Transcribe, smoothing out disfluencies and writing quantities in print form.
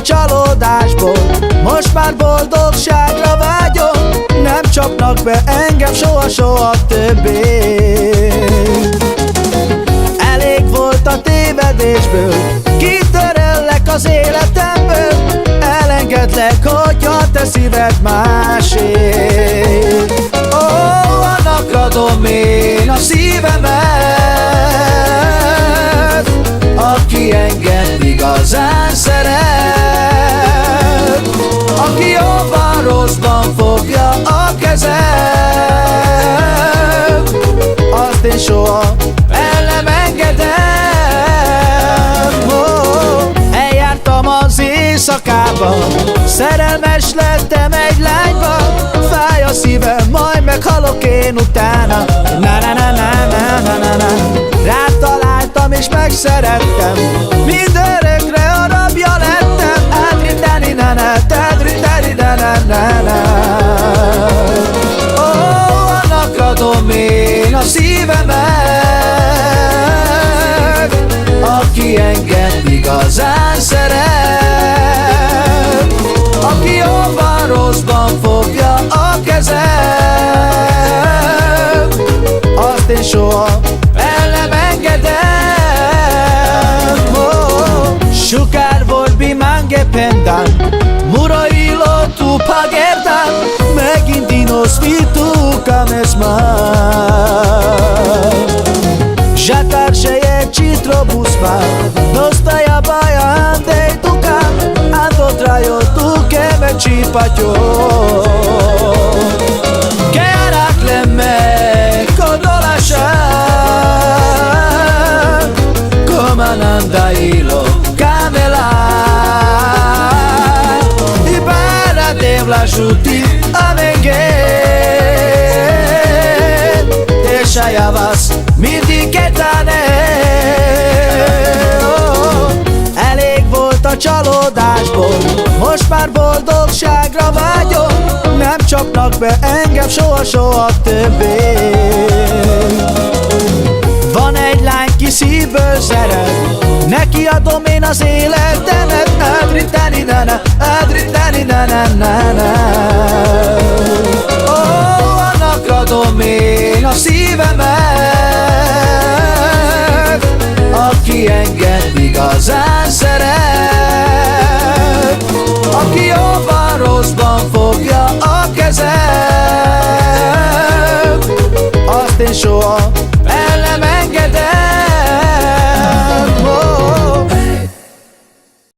a csalódásból, most már boldogságra vágyom. Nem csapnak be engem soha többé. Elég volt a tévedésből, kitöröllek az életemből. Elengedlek, hogy a te szíved másé. Ó, annak adom én a szívemet, aki engem igazán szeret, aki jóban rosszban fogja a kezem, azt én soha el nem engedem. Eljártam az éjszakába, szerelmes lettem egy lányba. Fáj a szívem, majd meghalok én utána. Rád találtam és megszerettem, mindörökre a rabja lettem. Adritani nana, tadritani nana. Ó, annak adom én a szívemet, aki engem igazán szeret, aki jóban rosszban fogja a kezem, azt én soha el nem engedem. Shukar vorbi mange pendan, murailo tu pagerdan, megint inos vitu kamesma. Žatar šeje čitro busma, dostaja baja andej tuka, ando trajo tuke me čipatjo. Ke arakle me kodolaša, komananda ilo kamela. I bara devla žuti amengen, deixa vas mindig ketane. Elég volt a csalódásból, most már boldogságra vágyom. Nem csapnak be engem soha többé. Van egy lány, ki szívből szeret, neki adom én az életemet. Adritani nana, adritani nana. Ó, annak adom én a szívemet, aki engem igazán szeret, aki jóban rosszban fogja a kezem, azt én soha el nem engedem.